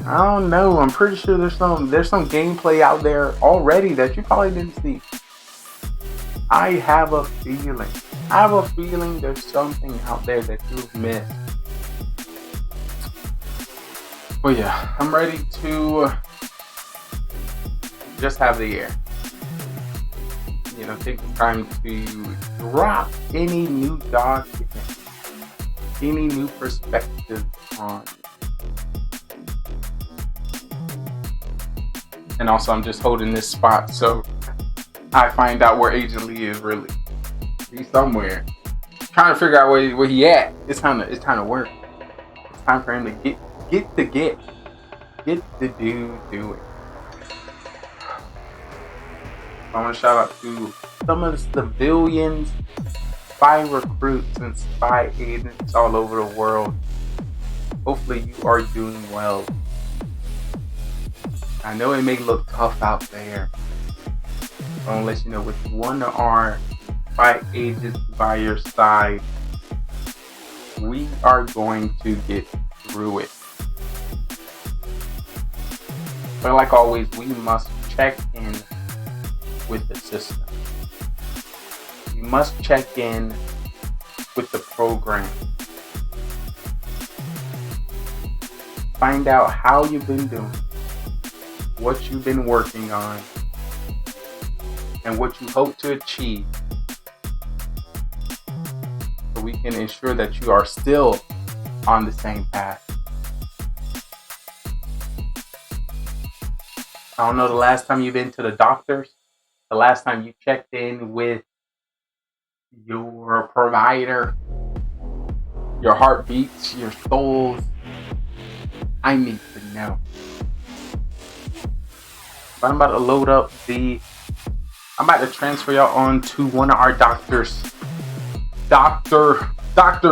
I don't know. I'm pretty sure there's some gameplay out there already that you probably didn't see. I have a feeling. There's something out there that you've missed. But yeah, I'm ready to just have the air. You know, take the time to drop any new documents, any new perspectives on. And also, I'm just holding this spot so I find out where Agent Lee is really. He's somewhere. Trying to figure out where he at. It's time to work. It's time for him to get the dude doing. I want to shout out to some of the civilians, spy recruits, and spy agents all over the world. Hopefully you are doing well. I know it may look tough out there. I want to let you know with one of our spy agents by your side, we are going to get through it. But like always, we must check in with the system. We must check in with the program. Find out how you've been doing, what you've been working on, and what you hope to achieve, so we can ensure that you are still on the same path. I don't know the last time you've been to the doctors, the last time you checked in with your provider, your heartbeats, your souls. I need to know. But I'm about to load up I'm about to transfer y'all on to one of our doctors, Dr.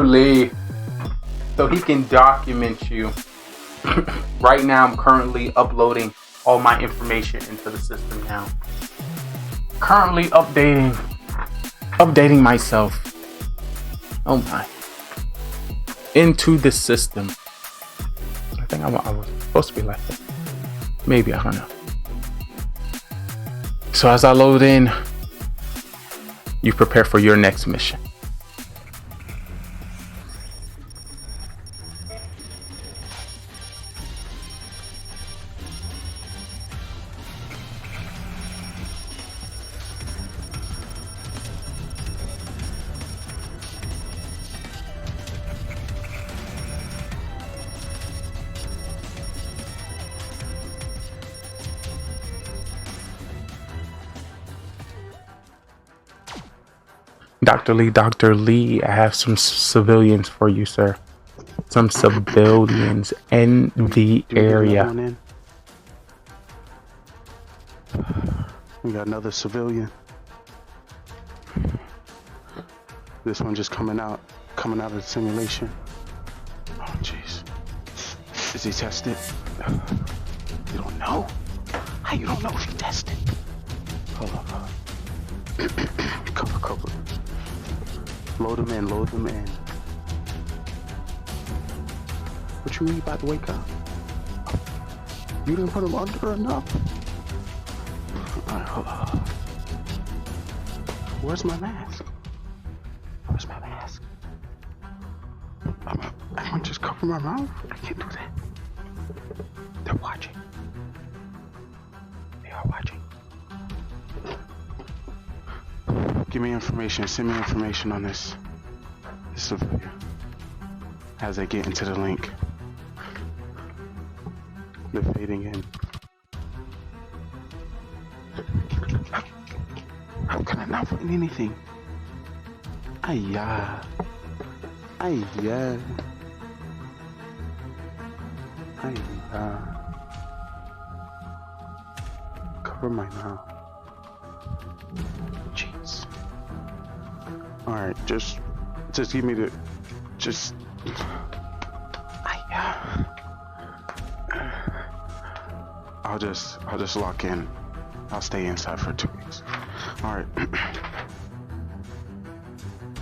Lee, so he can document you. Right now, I'm currently uploading all my information into the system now. Currently updating myself. Oh my. Into the system. I think I was supposed to be like that. Maybe, I don't know. So as I load in, you prepare for your next mission. Dr. Lee, I have some civilians for you, sir. Some civilians in the area. We got another civilian. This one just coming out of the simulation. Oh, jeez. Is he tested? You don't know? How you don't know if he tested? Hold on. Cover. Load him in. What you mean you about to wake up? You didn't put him under enough? Alright, hold on. Where's my mask? I'm gonna just cover my mouth? I can't do that. They're watching. They are watching. Give me information. Send me information on this civilian as they get into the link. They're fading in. How can I not find anything? Ayya. Cover my mouth. Jeez. Alright, just give me the I'll just lock in. I'll stay inside for 2 weeks. Alright.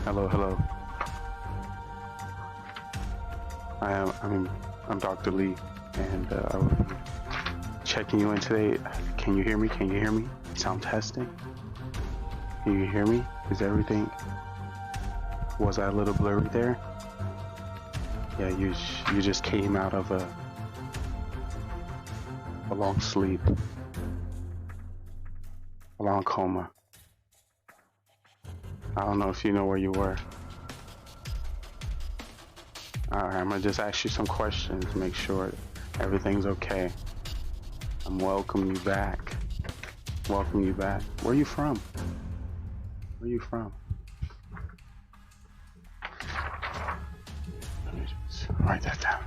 Hello. I'm Dr. Lee, and I will be checking you in today. Can you hear me? Can you hear me? Sound testing. Can you hear me? Is everything? Was I a little blurry there? Yeah, you just came out of a long sleep, a long coma. I don't know if you know where you were. Alright, I'm gonna just ask you some questions to make sure everything's okay. I'm welcoming you back. Welcome you back. Where are you from? Where are you from? Let me just write that down.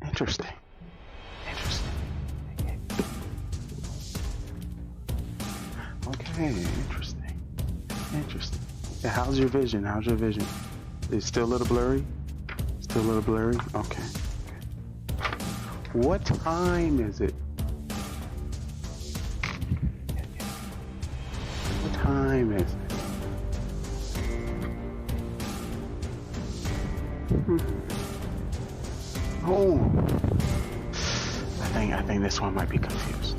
Interesting. Okay, interesting. Yeah, how's your vision? It's still a little blurry? Okay. What time is it? What time is it? Oh, I think this one might be confused.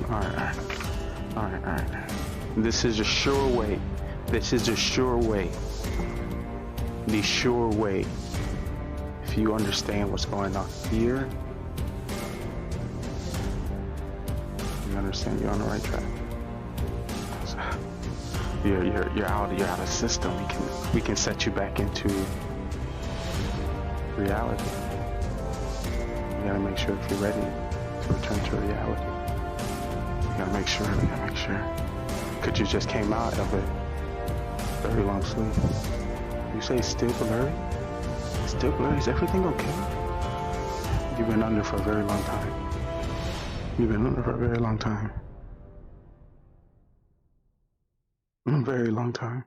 All right. This is a sure way. The sure way. If you understand what's going on here, you understand you're on the right track. You're out of system. We can set you back into reality. You gotta make sure if you're ready to return to reality. We gotta make sure. Cause you just came out of a very long sleep. You say it's still blurry? Is everything okay? You've been under for a very long time. Very long time.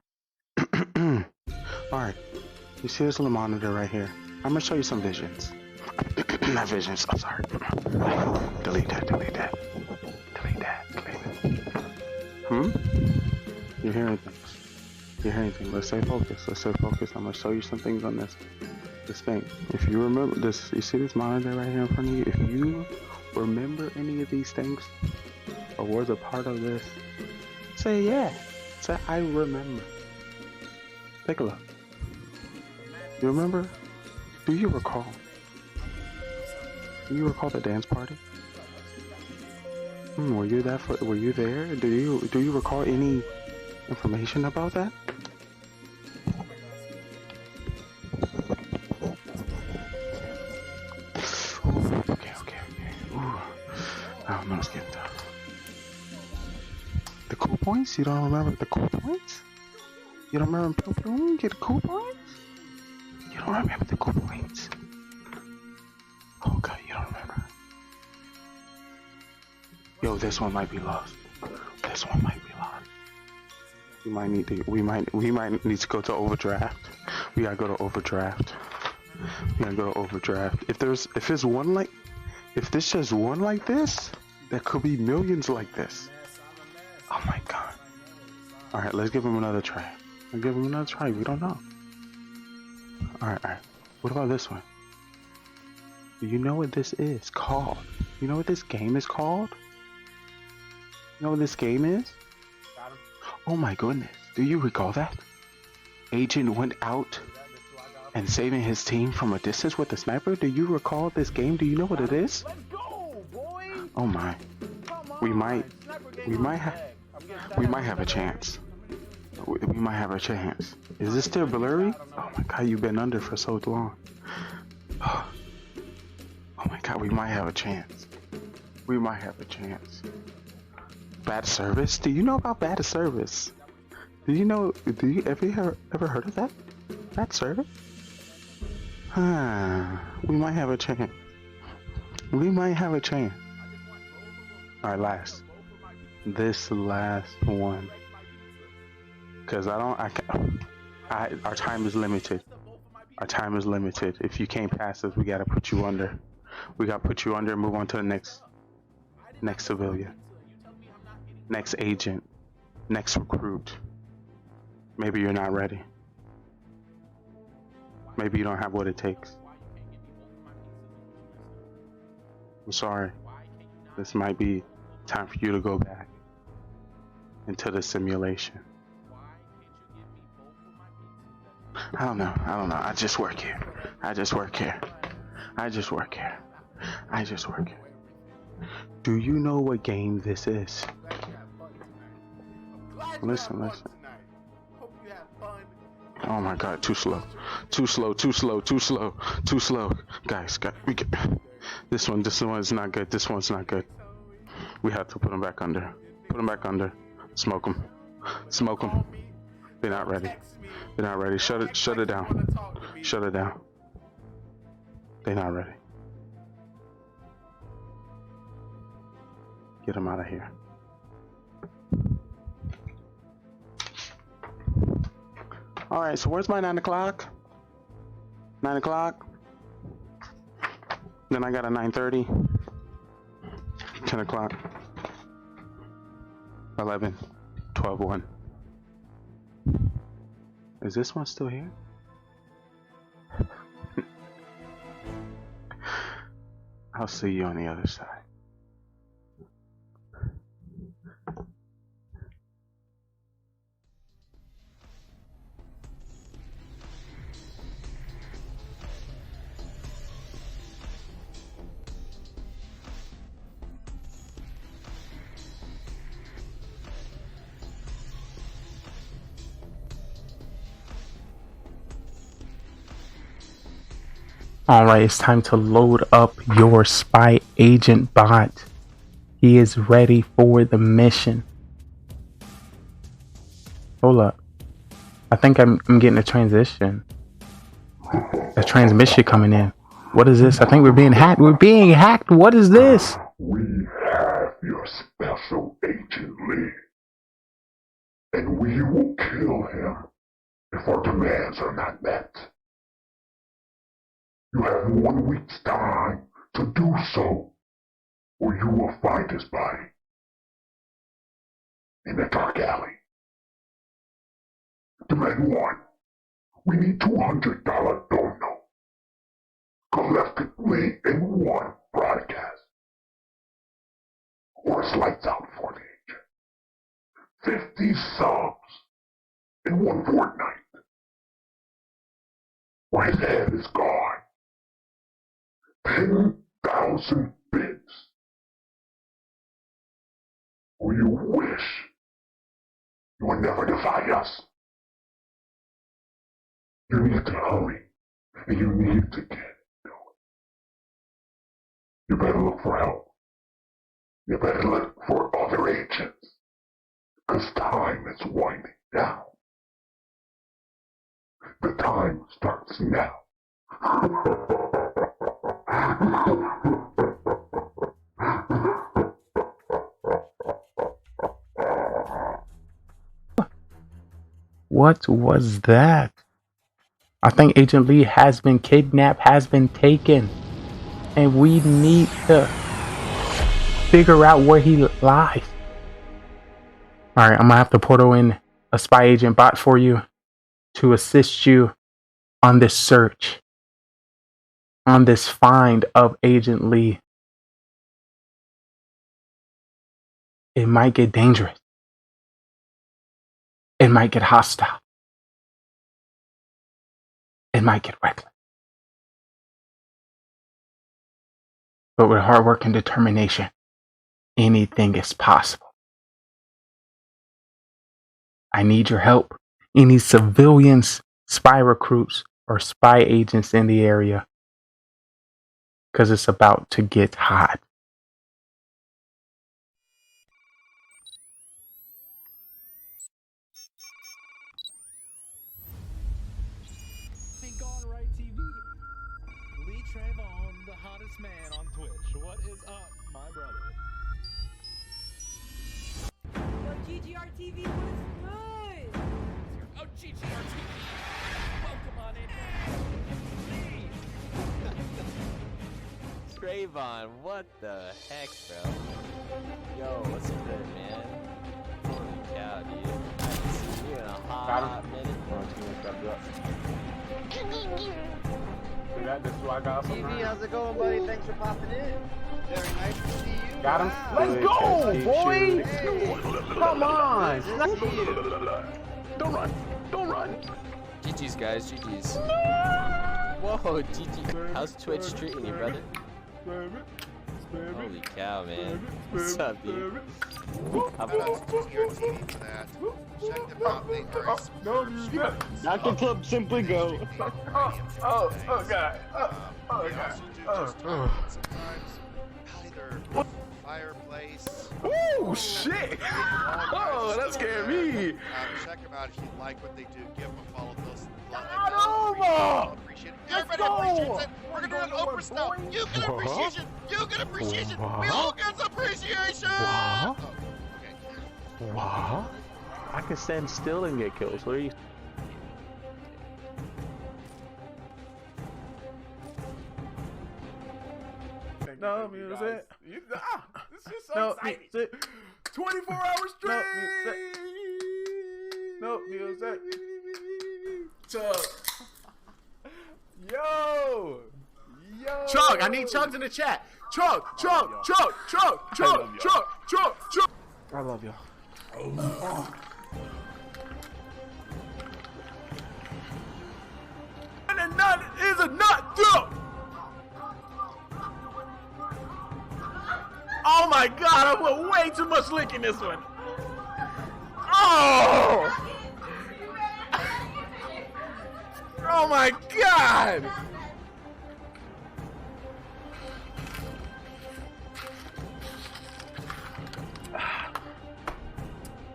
Alright. You see this little monitor right here? I'm gonna show you some visions. Not visions, I'm sorry. Delete that. You hearing things? Let's stay focused. I'm gonna show you some things on this thing. If you remember this, you see this monitor right here in front of you? If you remember any of these things or was a part of this, say yeah. Say I remember. Take a look. You remember? Do you recall the dance party? Were you there? Do you recall any information about that? Okay. Ooh, I don't know, it's getting tough. The cool points? You don't remember the cool points? You don't remember get the cool points? You don't remember the cool points? Oh god, you don't remember. Yo, this one might be lost. We might need to go to overdraft. We gotta go to overdraft. If there's just one like this, there could be millions like this. Oh my god. Alright, let's give him another try. We don't know. Alright. What about this one? Do you know what this is called? You know what this game is called? You know what this game is? Oh my goodness. Do you recall that? Agent went out and saving his team from a distance with a sniper? Do you recall this game? Do you know what it is? Let's go, boy! Oh my. We might have a chance. We might have a chance. Is this still blurry? Oh my god, you've been under for so long. Oh my god, we might have a chance. Bad service? Do you know about bad service? Do you ever heard of that? Bad service? We might have a chance. Alright, this last one. Cause our time is limited. Our time is limited. If you can't pass us, we gotta put you under. We gotta put you under and move on to the next civilian, next agent, next recruit. Maybe you're not ready. Maybe you don't have what it takes. I'm sorry. This might be time for you to go back into the simulation. I don't know. I just work here. Do you know what game this is? Listen. Oh my God, too slow. Guys, we get this one's not good. We have to put them back under. Smoke them. They're not ready. Shut it down. They're not ready. Get them out of here. All right, so where's my 9 o'clock? 9 o'clock. Then I got a 9:30, 10 o'clock, 11, 12, 1. Is this one still here? I'll see you on the other side. Alright, it's time to load up your spy agent bot. He is ready for the mission. Hold up. I think I'm getting a transition. A transmission coming in. What is this? I think we're being hacked. What is this? We have your special agent Lee. And we will kill him if our demands are not met. You have 1 week's time to do so, or you will find his body in a dark alley. Demand 1. We need $200 dono collectively in 1 broadcast, or it's lights out for the agent. 50 subs in 1 fortnight, or his head is gone. 10,000 bids. Or you wish you would never defy us. You need to hurry, and you need to get going. You better look for help. You better look for other agents, because time is winding down. The time starts now. What was that? I think Agent Lee has been kidnapped, has been taken. And we need to figure out where he lies. Alright, I'm gonna have to portal in a spy agent bot for you to assist you on this search, on this find of Agent Lee. It might get dangerous. It might get hostile. It might get reckless. But with hard work and determination, anything is possible. I need your help. Any civilians, spy recruits, or spy agents in the area, because it's about to get hot. Gaming GoneRight TV. Lee Trayvon, the hottest man on Twitch. What is up, my brother? Yo, GGR TV, what is good? Oh, GGR TV. Welcome on in. Trayvon, what the heck, bro? Yo, what's good, man? Holy cow, dude. I haven't seen you in a hot minute. This is what I got from TV, how's it going, buddy? Thanks for popping in. Very nice to see you. Got him. Wow. Let's go, boy! Come on! Nice to see you. Don't run! Don't run! GG's, guys, GG's. Whoa, GG. How's Twitch treating you, brother? Holy cow, man. What's up, dude? Shout out to GGR TV for that. Check them out. They are Not the club, simply go. God. They also do just tournaments sometimes. Either fireplace. Oh shit! Oh, that scared me. Check them out if you like what they do. Give them a follow. Over! Appreciate it. Everybody appreciates it. We're gonna do an Oprah style. You get appreciation. You get appreciation. We all get appreciation. Oh, okay. What? I can stand still and get kills. What are you? No music. This is so exciting. 24 hours straight. No music. Chuck. Yo. Chuck, I need Chugs in the chat. Chuck. I love you. And a nut is a nut, dude. Oh my god, I put way too much lick in this one. Oh! Oh my god!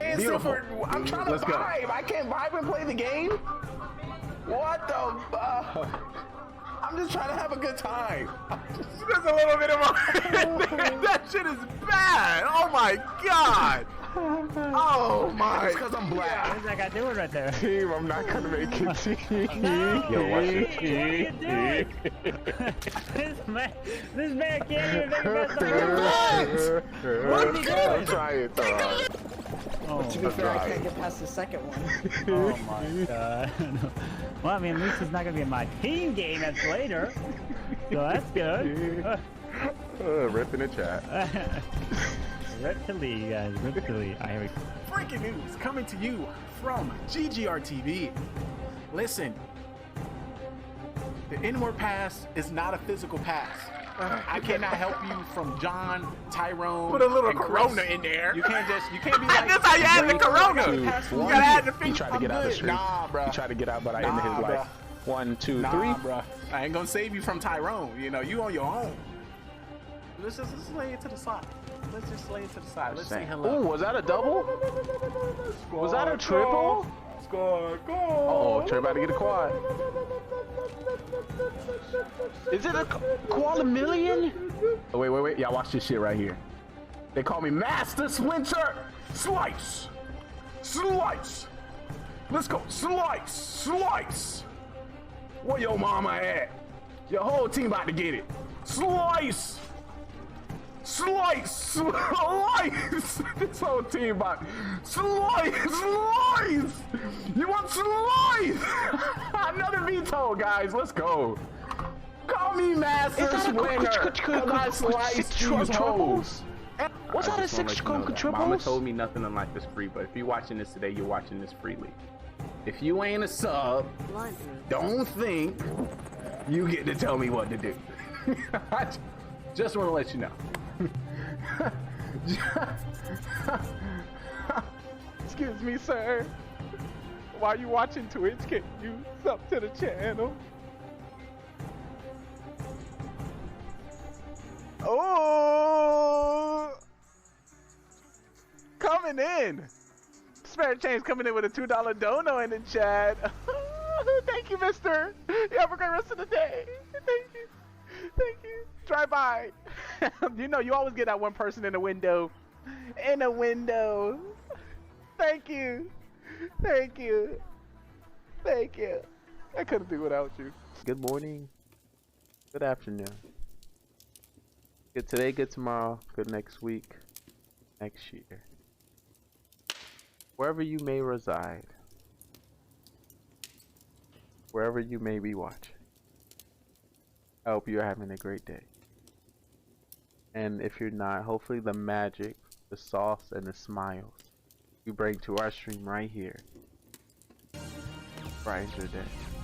I'm trying to vibe. I can't vibe and play the game. What the fuck? I'm just trying to have a good time. There's a little bit of my that shit is bad. Oh my god. Oh my. It's because I'm black. What is that guy doing right there? Team, I'm not gonna make it. No. Yo, watch it. What are you doing? this man can't even make it past the first one. What is he doing? I'm trying, alright. Oh, To be fair, I can't get past the second one. oh my god. Well, I mean, at least it's not gonna be my team game that's later. So that's good. Rip in the chat. Rip to Lee, guys. Rip to Lee. Here we go. Breaking news coming to you from GGR TV. Listen, the inward pass is not a physical pass. I cannot help you from John, Tyrone. Put a little Corona in there. You can't be like. This how you add the Corona. You gotta add the He tried to get out of the street. Nah, bro. He tried to get out, but I ended his life. 1, 2, 3. Bro. I ain't gonna save you from Tyrone. You know, you on your own. Let's just lay it to the side. Let's just lay it to the side. Let's say hello. Oh, was that a double? Was that a triple? Score, go! Uh-oh, Trey about to get a quad. Is it a quad million? Oh, wait. Y'all watch this shit right here. They call me Master Splinter. Slice. Let's go. Slice. Where your mama at? Your whole team about to get it. Slice. This whole team about slice. You want slice? Another veto, guys. Let's go. Call me Master Splinter. I slice these hoes. Was that a 6 triples? Mama told me nothing in life is free, but if you're watching this today, you're watching this freely. If you ain't a sub, don't think you get to tell me what to do. I just want to let you know. Excuse me, sir. While you watching Twitch, can you sub to the channel? Oh, coming in. Spare change coming in with a $2 dono in the chat. Thank you, mister. You have a great rest of the day. Thank you. Drive by. You know, you always get that one person in the window. Thank you. I couldn't do without you. Good morning. Good afternoon. Good today, good tomorrow, good next week, next year. Wherever you may reside, wherever you may be watching, I hope you're having a great day. And if you're not, hopefully the magic, the sauce, and the smiles we bring to our stream right here brightens your day.